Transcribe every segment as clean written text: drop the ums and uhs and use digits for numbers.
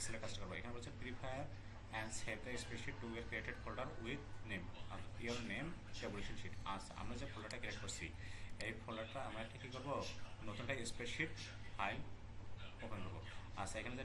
এক্সেলের কাজটা করবো। এখানে বলছে prepare and save the spreadsheet to এর created folder with name, your name tabulation sheet. আচ্ছা, আমরা যে ফোল্ডারটা ক্রিয়েট করছি এই ফোল্ডারটা আমরা একটা কী করবো, নতুনটা স্প্রেডশিট ফাইল ওপেন করবো। আচ্ছা, এখানে যে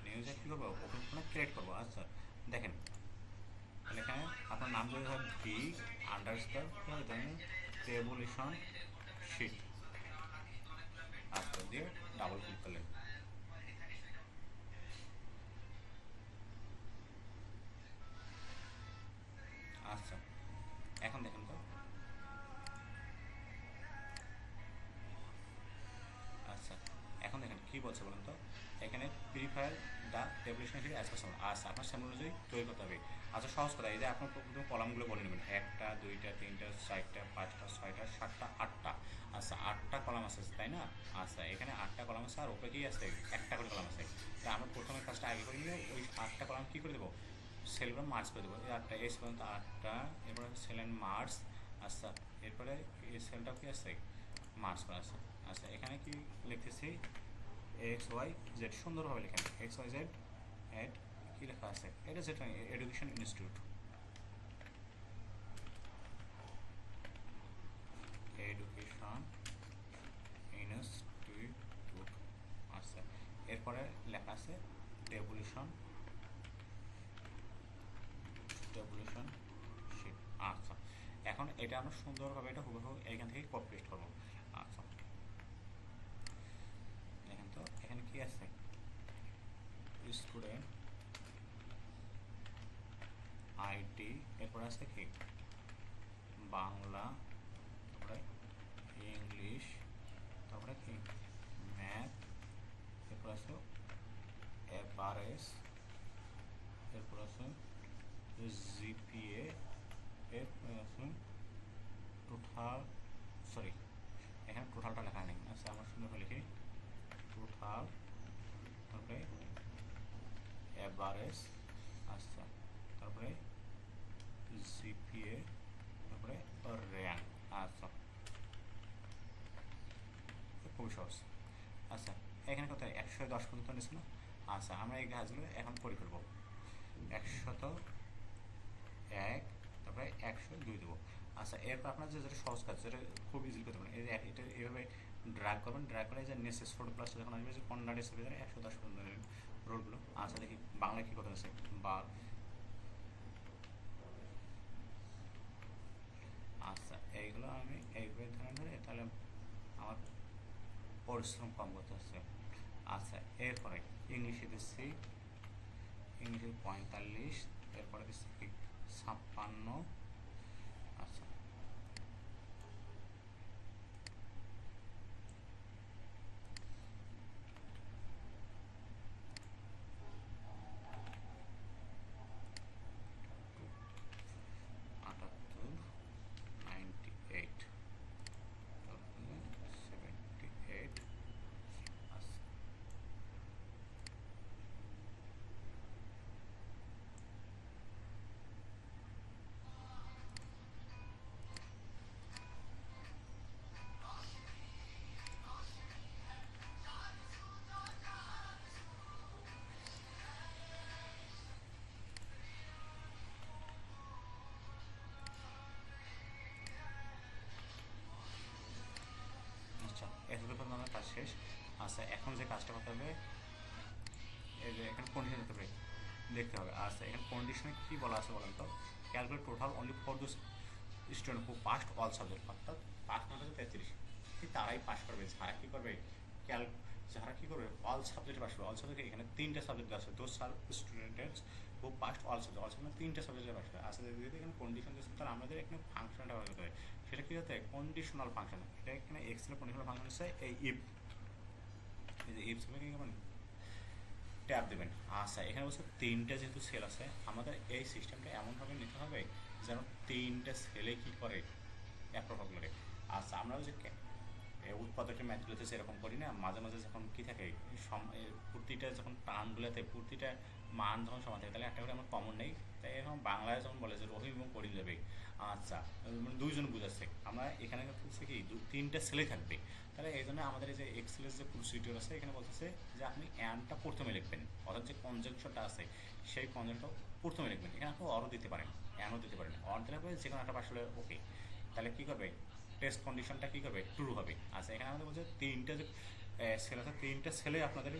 নিউজে কী করবো, ওপেন করে ক্রিয়েট করবো। আচ্ছা দেখেন, তাহলে এখানে আপনার নাম যদি হয় ভি আন্ডারস্কোর টেবুলেশন শিট, আচ্ছা দিয়ে ডাবল ক্লিক করলেন। আচ্ছা এখন দেখেন তো, আচ্ছা এখন দেখেন কী বলছে বলেন তো, এখানে prepare the tabulation sheet as customer. আচ্ছা, আপনার স্যাম্পল অনুযায়ী তৈরি করতে হবে। আচ্ছা সহজ কথা, এই যে আপনার প্রথম কলামগুলো বলে নেবেন, 1টা 2টা 3টা 4টা 5টা 6টা 7টা 8টা। আচ্ছা 8টা কলাম আছে তাই না? আচ্ছা এখানে 8টা কলাম আছে আর ওপরে কি আছে, একটা করে কলাম আছে। তা আমরা প্রথমে কাজটা আগে করে নিয়ে ওই 8টা কলাম কী করে দেবো, সেলগুলো মার্চ করে দেবো। এই 8টা এই পর্যন্ত 8টা, এরপরে সেল অ্যান্ড মার্চ। আচ্ছা এরপরে এই সেলটাও কি আছে, মার্চ করা আছে। আচ্ছা এখানে কি লিখতেছি, এক্স ওয়াই জেড, সুন্দরভাবে লেখেন এক্স ওয়াই জেড এড, কী লেখা আছে, এটা যেটা এডুকেশন ইনস্টিটিউট, এডুকেশন ইনস্টিটিউট। আচ্ছা এরপরে লেখা আছে টেবুলেশন শিট। আচ্ছা এখন এটা আমরা সুন্দরভাবে এটা হুবহু এইখান থেকে কপি পেস্ট করবো। আচ্ছা দেখেন তো এখানে কি আছে, স্টুডেন্ট আইটি, এরপরে আছে কি বাংলা, তারপরে ইংলিশ, তারপরে কি ম্যাথ, এরপর আছে এফআরএস, এরপর আছে জিপিএ, এরপর আছে টোটাল, সরি এখানে টোটালটা লেখা নেই। আচ্ছা আমরা সুন্দর লিখি টোটাল, তারপরে এভারেজ, আচ্ছা তারপরে জিপিএ, তারপরে র্যাঙ্ক। আচ্ছা খুবই সহজ। আচ্ছা এখানে কত 110 পর্যন্ত নিচ্ছে না? আচ্ছা আমরা এই কাজগুলো এখন করে ফেলবো। 101, তারপরে 102 দেবো। আচ্ছা এরপর আপনার যে যেটা সহজ কাজ, যেটা খুব ইজিলি করতে পারেন, এই যে এটা এইভাবে ড্র্যাগ করবেন, ড্র্যাগ করে যে নেসেস ফোর প্লাসটা যখন আসবে যে কন্নাডের ভিতরে 110 পর্যন্ত রোডগুলো। আচ্ছা দেখি বাংলায় কী কথা আছে, বা আচ্ছা এইগুলো আমি এইভাবে ধরে ধরে তাহলে আমার পরিশ্রম কম করতে হচ্ছে। আচ্ছা এরপরে ইংলিশে দিচ্ছি, ইংলিশে 45, এরপরে দিচ্ছি কি 56। আচ্ছা আচ্ছা এতটুকু পর্যন্ত আমার কাজ শেষ। আচ্ছা এখন যে কাজটা করতে হবে, এই যে এখানে কন্ডিশন দিতে হবে, দেখতে হবে। আচ্ছা এখানে কন্ডিশনে কী বলা আছে বলেন তো, calculate total only for those student who past all subject, অর্থাৎ পাস মানে হচ্ছে 33, ঠিক তারাই পাস করবে। যারা কী করবে, যারা কী করবে অল সাবজেক্টে পাস করবে। অল সাবজেক্টে এখানে 3টে সাবজেক্ট আছে, those are students who past all subject, all subject 3টে সাবজেক্টে পাস করে। আচ্ছা যদি এখানে কন্ডিশন দিচ্ছে, তাহলে আমাদের এখানে ফাংশনটা ব্যবহার করতে হবে। সেটা কী হতে কন্ডিশনাল ফাংশন, এটা এখানে এক্সেলের কন্ডিশনাল ফাংশন হচ্ছে এই ইফ, এই যে ইফ সেলে কী করবেন, ট্যাব দেবেন। আচ্ছা এখানে বলছে 3টে যেহেতু সেল আছে, আমাদের এই সিস্টেমটা এমনভাবে নিতে হবে যেন 3টে সেলে কী করে অ্যাপ্রুভ করে। আচ্ছা আমরা ওই যে উৎপাদকের ম্যাথগুলোতে সেরকম করি না, মাঝে মাঝে যখন কী থাকে প্রতিটা যখন টার্মগুলোতে প্রতিটা মান যখন সমান থাকে, তাহলে একটা করে আমরা কমন নেই, তাই এরকম বাংলায় যেমন বলে যে রহিম এবং করিম যাবে, আচ্ছা মানে দুইজন বুঝাচ্ছে, আমরা এখানে হচ্ছে কি তিনটা ছেলে থাকবে, তাহলে এই জন্য আমাদের এই যে এক্সেলের যে প্রসিডিওর আছে এখানে বলতেছে যে আপনি অ্যানটা প্রথমে লিখবেন, অর্থাৎ যে কনজাংশনটা আছে সেই কনজাংশনটা প্রথমে লিখবেন। এখানে আপনি অরও দিতে পারেন, অ্যানও দিতে পারেন, অর দিলে হবে যে কোনো একটা আসলে ওকে। তাহলে কী করবে, টেস্ট কন্ডিশনটা কী করবে, ট্রু হবে। আচ্ছা এখানে আমাদের বলছে তিনটা যে ছেলে আছে, তিনটা ছেলে আপনাদের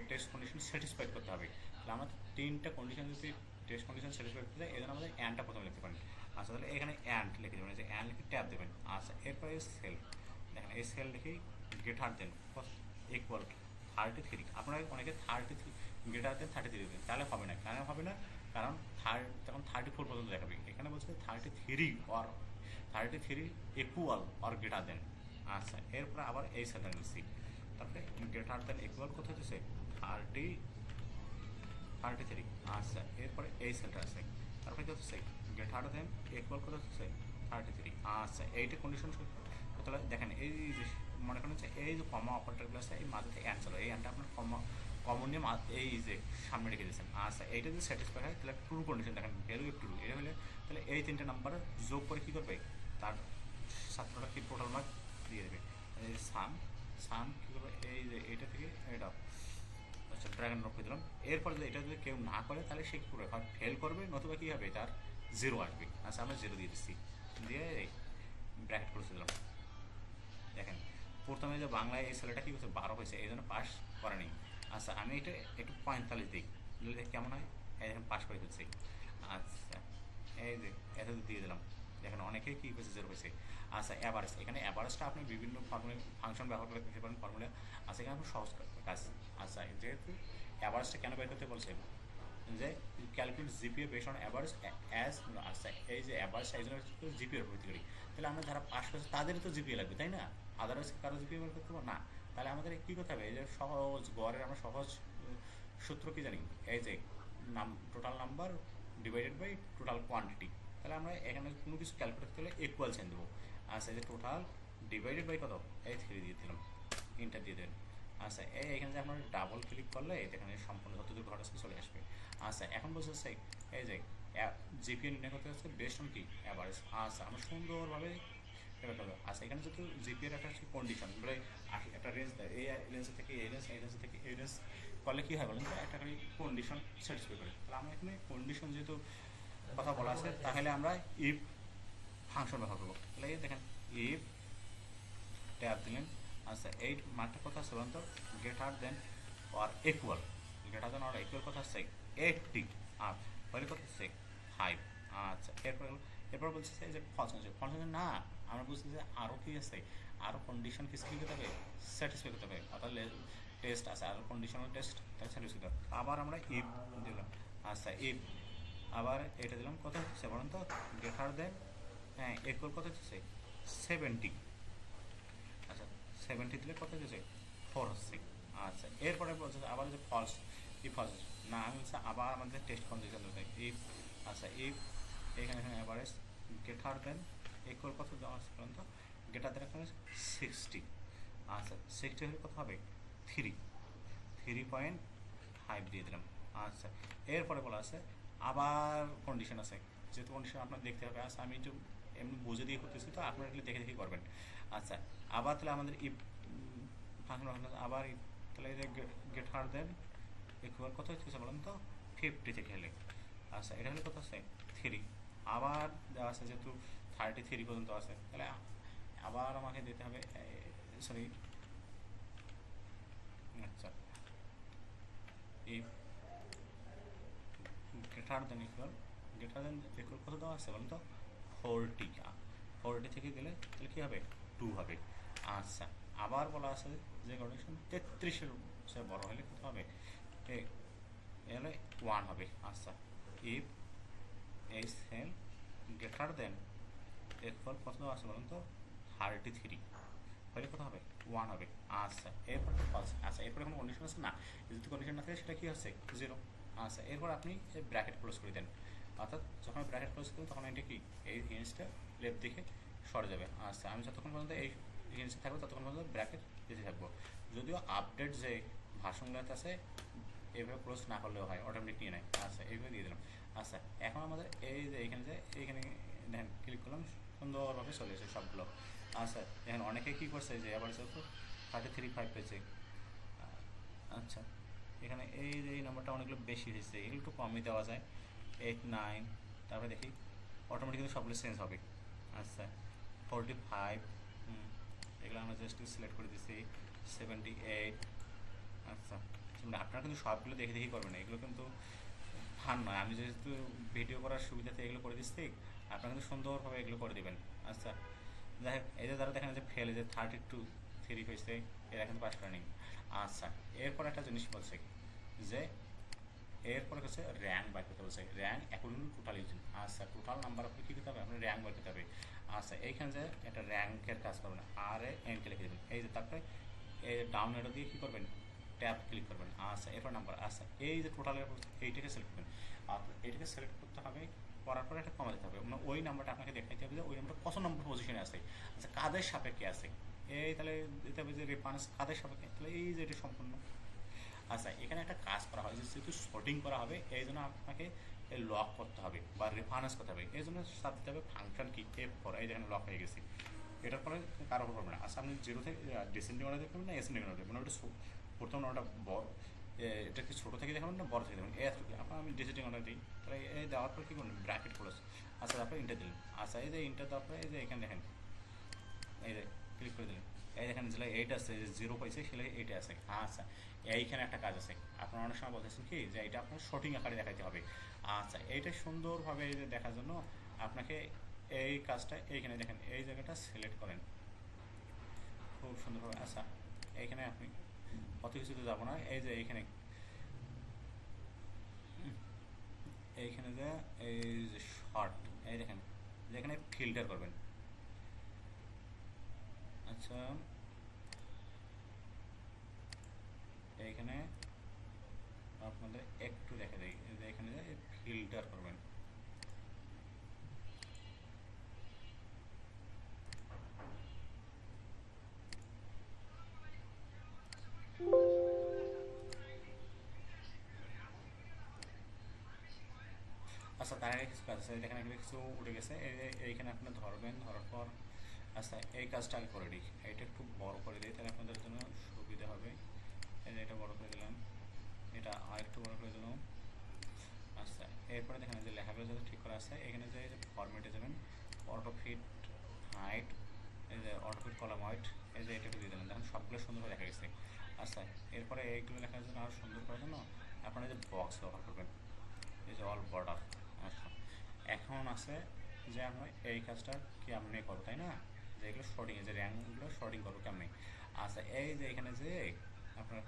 টেস্ট কন্ডিশন স্যাটিসফাইড করতে হবে। তাহলে আমাদের তিনটা কন্ডিশন যদি টেস্ট কন্ডিশন স্যাটিসফাইড করতে এই জন্য আমাদের অ্যানটা প্রথমে লিখতে পারেন। আচ্ছা তাহলে এখানে অ্যান্ড লিখে দেবেন, যে অ্যান্ড লিখে ট্যাব দেবেন। আচ্ছা এরপরে সেল, দেখেন এই সেল লিখেই গ্রেটার দেন ইকুয়াল 33। আপনারা অনেকে 33 গ্রেটার দেন 33 দেবেন, তাহলে হবে না। কেন হবে না, কারণ তখন 34 পর্যন্ত দেখাবে। এখানে বলছে 33 or 33 equal or greater than. আচ্ছা এরপরে আবার এই সেলটা নিচ্ছি, তারপরে গ্রেটার দেন ইকুয়াল কত হচ্ছে 33। আচ্ছা এরপরে এই সেলটা আছে, তারপরে কত হচ্ছে গ্রেটার দেন ইকুয়াল কত হচ্ছে 33। আচ্ছা এইটা কন্ডিশন তাহলে দেখেন এই যে মনে করেন যে এই যে কমা অপারেটরগুলো আছে এই মাঝে অ্যান চলো, এই অ্যানটা আপনার কমন নিয়ে এই যে সামনে রেখে দিয়েছেন। আচ্ছা এইটা যদি স্যাটিসফাই হয় তাহলে ট্রু কন্ডিশন, দেখেন ভ্যালু ট্রু, এটা হলে তাহলে এই তিনটে নাম্বার যোগ করে কী করবে, তার ছাত্রটা কি টোটাল মার্ক দিয়ে দেবে। এই সাম কী করবে, এই যে এইটা থেকে এটা আচ্ছা ড্রাগন রক্ষে দিলাম। এরপর যদি এটা যদি কেউ না করে তাহলে সে কী করবে, হয় ফেল করবে, নতুবা কী হবে তার জিরো আসবে। আচ্ছা আমরা জিরো দিয়ে দিচ্ছি, দিয়ে ব্র্যাকেট করে দিলাম। দেখেন প্রথমে যে বাংলায় এই ছেলেটা কী করছে 12 হয়েছে, এই জন্য পাস করেনি। আচ্ছা আমি এটা একটু 45 দিই, দিলে কেমন হয়, এই দেখেন পাস করে ফেলছি। আচ্ছা এই যে এত দিয়ে দিলাম, দেখেন অনেকেই কী হয়েছে জিরো হয়েছে। আচ্ছা অ্যাভারেজ, এখানে অ্যাভারেজটা আপনি বিভিন্ন ফর্মুলা ফাংশন ব্যবহার করে দিতে পারেন ফর্মুলা। আচ্ছা এখানে আপনি সহজ কাজ। আচ্ছা যেহেতু অ্যাভারেজটা কেন বের করতে বলছে, যে calculate GPA base on average as, আচ্ছা এই যে অ্যাভারেজ এই জন্য জিপিএর ভিত্তি করি, তাহলে আমরা যারা পাস করছে তাদেরই তো জিপিএ লাগবে তাই না, আদারওয়াইজ কারো জিপিএ বের করতে পারবো না। তাহলে আমাদের কী করতে হবে, এই যে সহজ গড়ের আমরা সহজ সূত্র কী জানি, এই যে total number divided by total quantity. তাহলে আমরা এখানে কোনো কিছু ক্যালকুলেট করতে হলে ইকুয়াল সাইন দেবো। আচ্ছা এই যে টোটাল ডিভাইডেড বাই কত, এই 3 দিয়ে দিলাম, ইন্টার দিয়ে দেবেন। আচ্ছা এখানে যে আপনার ডাবল ক্লিক করলে এখানে সম্পূর্ণ যতদূর ঘর আছে চলে আসবে। আচ্ছা এখন বলছে এই যে জিপিএ নির্ণয় করতে হচ্ছে বেস্ট অন কি অ্যাভারেজ। আচ্ছা আমরা সুন্দরভাবে এটা করবো। আচ্ছা এখানে যেহেতু জিপিএর একটা হচ্ছে কন্ডিশন বলে একটা রেঞ্জ দেয়, এই রেঞ্জ থেকে এই রেঞ্জ, এই রেঞ্জ থেকে এই রেঞ্জ করলে কী হয় বলেন তো, একটা করে কন্ডিশন স্যাটিসফাই করে। তাহলে আমরা এখানে কন্ডিশন যেহেতু কথা বলা আছে তাহলে আমরা ইফ ফাংশন ব্যবহার করবো। তাহলে এই দেখেন ইফ ট্যাব দিলেন। আচ্ছা এই মানটা কথা আছে বলুন তো, greater than or equal, greater than or equal কথা আছে 80 আর হলে কথা আছে 5। আচ্ছা এরপর বলছে যে ফলস না, আমরা বুঝছি যে আরও কী আছে, আরও কন্ডিশন কিছু কী করতে হবে, স্যাটিসফাই করতে হবে, অর্থাৎ টেস্ট আছে আরও কন্ডিশনাল টেস্ট তাই স্যাটিসফাই করতে হবে। আবার আমরা ইফ দিলাম। আচ্ছা ইফ আবার এটা দিলাম কত হচ্ছে বলুন তো, গ্রেটার দেন হ্যাঁ ইকুয়াল কত হচ্ছে 70। আচ্ছা 70 দিলে কত হচ্ছে 4 হচ্ছে। আচ্ছা এরপরে বলছে আবার যে ফলস, ই ফলস না, আমি বলছি আবার আমাদের টেস্ট কন্ডিশন দেবে ইফ। আচ্ছা ইফ এখানে অ্যাভারেজ গ্রেটার দেন ইকুয়াল কত দেওয়া আছে পর্যন্ত, গ্রেটার দেন এখানে 60। আচ্ছা 60 হলে কত হবে 3.5 দিয়ে দিলাম। আচ্ছা এরপরে বলা আছে আবার কন্ডিশন আছে, যেহেতু কন্ডিশন আপনার দেখতে হবে। আচ্ছা আমি একটু এমনি বুঝে দিয়ে করতেছি তো আপনারা এগুলো দেখে দেখে করবেন। আচ্ছা আবার তাহলে আমাদের ইফ ফাংশন আবার তাহলে এই যে গ্রেটার দেন ইকুয়াল কত হচ্ছে বলেন তো 50 থেকে হলে। আচ্ছা এটা হলে কত আছে 3, আবার দেওয়া আছে যেহেতু 33 পর্যন্ত আছে, তাহলে আবার আমাকে দিতে হবে সরি আচ্ছা ইফ গ্রেটার দেন ইকুয়াল কত দেওয়া আছে বলুন তো 40 থেকে গেলে তাহলে কী হবে 2 হবে। আচ্ছা আবার বলা আছে যে কন্ডিশন 33-এর সে বড় হলে কত হবে, এলে 1 হবে। আচ্ছা ইফ এই সেল গ্রেটার দেন ইকুয়াল কত দেওয়া আছে বলুন তো 33 হলে কত হবে 1 হবে। আচ্ছা এরপর ফলস। আচ্ছা এরপরে কোনো কন্ডিশন আছে না, যদি কন্ডিশন না থাকে সেটা কী হচ্ছে 0। আচ্ছা এরপর আপনি ব্র্যাকেট ক্লোজ করে দেন, অর্থাৎ যখন ব্র্যাকেট ক্লোজ করবেন তখন এটা কি এই জিনিসটা লেফট দিকে সরে যাবে। আচ্ছা আমি যতক্ষণ পর্যন্ত এই জিনিসটা থাকবে ততক্ষণ পর্যন্ত ব্র্যাকেট দিতে থাকবো। যদিও আপডেট যে ভার্সনগুলোতে আছে এইভাবে ক্লোজ না করলেও হয়, অটোমেটিক নিয়ে নেয়। আচ্ছা এইভাবে দিয়ে দিলাম। আচ্ছা, এখন আমাদের এই যে এইখানে দেখেন ক্লিক করলাম, সুন্দরভাবে চলে এসেছে সবগুলো। আচ্ছা, দেখেন অনেকে কী করছে যে আবার 33.5 পেয়েছে। আচ্ছা, এখানে এই যে এই নাম্বারটা অনেকগুলো বেশি হয়েছে, এগুলো একটু কমই দেওয়া যায়, 8, 9, তারপরে দেখি অটোমেটিক্যালি সবগুলো চেঞ্জ হবে। আচ্ছা, 45, এগুলো আমরা জাস্ট সিলেক্ট করে দিচ্ছি, 78। আচ্ছা, আপনারা কিন্তু সবগুলো দেখে দেখি করবেন না, এগুলো কিন্তু ফান নয়। আমি যেহেতু ভিডিও করার সুবিধাতে এগুলো করে দিচ্ছি, আপনারা কিন্তু সুন্দরভাবে এগুলো করে দেবেন। আচ্ছা, যাই হোক, এই যে যারা দেখেন যে ফেলে যে 32 হয়েছে, এরা কিন্তু পাস করেনি। আচ্ছা, এরপর একটা জিনিস বলছে যে এরপরে হচ্ছে র্যাঙ্ক বার করতে বলছে, rank according to total use. আচ্ছা, টোটাল নাম্বার আপনি কী করতে হবে, আপনার র্যাঙ্ক বার করতে হবে। আচ্ছা, এইখানে যে একটা র্যাঙ্কের কাজ করবেন, আর এনকে লিখে দেবেন, এই যে তারপরে এই ডাউন এরো দিয়ে কী করবেন, ট্যাব ক্লিক করবেন। আচ্ছা, এরপর নাম্বার। আচ্ছা, এই যে টোটালের এইটাকে সিলেক্ট করবেন, আপনার এইটাকে সিলেক্ট করতে হবে, করার পরে একটা কমা দিতে হবে, মানে ওই নাম্বারটা আপনাকে দেখাইতে হবে যে ওই নাম্বারটা কত নম্বর পজিশনে আছে। আচ্ছা, কাদের সাপেক্ষে আছে, এই তাহলে দিতে হবে যে রেফারেন্স কাদের সাপেক্ষে, তাহলে এই যে এটা সম্পূর্ণ। আচ্ছা, এখানে একটা কাজ করা হয় যে যেহেতু শর্টিং করা হবে, এই জন্য আপনাকে লক করতে হবে বা রেফারেন্স করতে হবে, এই জন্য সাথে দিতে হবে ফাংশন কি F4। এই যেখানে লক হয়ে গেছে, এটার ফলে কারো হবে না। আচ্ছা, আপনি জিরো থেকে ডিসেন্ডিং অর্ডার দেখবেন না এসেন্ডিং অর্ডার দেখবেন, ওটা প্রথম ওটা বড়, এটা কি ছোটো থেকে দেখাবেন না বড় থেকে দেবেন, আপনার আমি ডিসেন্ডিং অর্ডার দিই, তাহলে এই দেওয়ার পর কী করবেন, ব্র্যাকেট খোলা। আচ্ছা, তারপরে ইন্টার দিলেন। আচ্ছা, এই যে ইন্টার দেওয়ার পরে এই যে এখানে দেখেন, এই যে ক্লিক করে দিলেন, এই দেখেন যেটা 8 আছে, 0 পাইছে সেটা 8 আছে। আচ্ছা, এইখানে একটা কাজ আছে, আপনারা অনেক সময় বলতেছেন কি যে এটা আপনার শর্টিং আকারে দেখাইতে হবে। আচ্ছা, এইটা সুন্দরভাবে এই যে দেখার জন্য আপনাকে এই কাজটা এইখানে দেখেন, এই জায়গাটা সিলেক্ট করেন খুব সুন্দরভাবে। আচ্ছা, এইখানে আপনি অত কিছুতে যাবো না, এই যে এইখানে যে এই যে শর্ট, এই দেখেন যেখানে ফিল্টার করবেন। আচ্ছা, এইখানে আপনাদের একটু দেখা দেয় যে এখানে ফিল্টার করবেন। আচ্ছা, তার আগে কিছু কাজ আছে, এখানে কিছু উঠে গেছে, এইখানে আপনি ধরবেন, ধরার পর আচ্ছা এই কাজটা আগে করে দিই, এটা একটু বড় করে দিই তাহলে আপনাদের জন্য সুবিধা হবে। এই যে এটা বড় করে দিলাম, এটা আর একটু বড় করে দিলাম। আচ্ছা, এরপরে দেখেন যে লেখাগুলো যাতে ঠিক করা আছে, এখানে যে ফরম্যাটে যাবেন, অটো ফিট হাইট, এই যে অটো ফিট কলাম হাইট, এই যে এটা দিয়ে দিলেন, দেখেন সবগুলো সুন্দরভাবে দেখা গেছে। আচ্ছা, এরপরে এইগুলো লেখার জন্য আরও সুন্দর করার জন্য আপনারা যে বক্স ব্যবহার করবেন, এই যে অল বর্ডার। আচ্ছা, এখন আছে যে আমরা এই কাজটা কেমনে করবো, তাই না, যে এগুলো শর্টিং, যে র্যাঙ্কগুলো শর্টিং করবো কেমনে। আচ্ছা, এই যে এখানে যে আপনার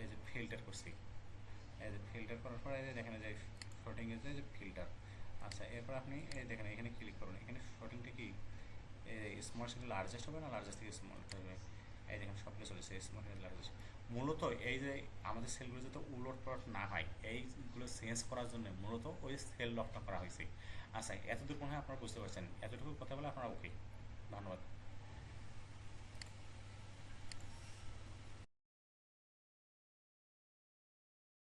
এই যে ফিল্টার করছি, এই যে ফিল্টার করার পর এই যে দেখেন যে শর্টিং এর যে ফিল্টার। আচ্ছা, এরপর আপনি এই দেখেন এখানে ক্লিক করুন, এখানে শর্টিংটা কি স্মল থেকে লার্জেস্ট হবে না লার্জেস্ট থেকে স্মল হবে, এই দেখেন সবগুলো চলেছে স্মল থেকে লার্জেস্ট। মূলত এই যে আমাদের সেলগুলো যাতে উলট পালট না হয়, এইগুলো চেঞ্জ করার জন্য মূলত ওই সেল লকটা করা হয়েছে। আচ্ছা, এতদূর মনে হয় আপনারা বুঝতে পারছেন, এতটুকু কথা বলে আপনারা ওকে, ধন্যবাদ।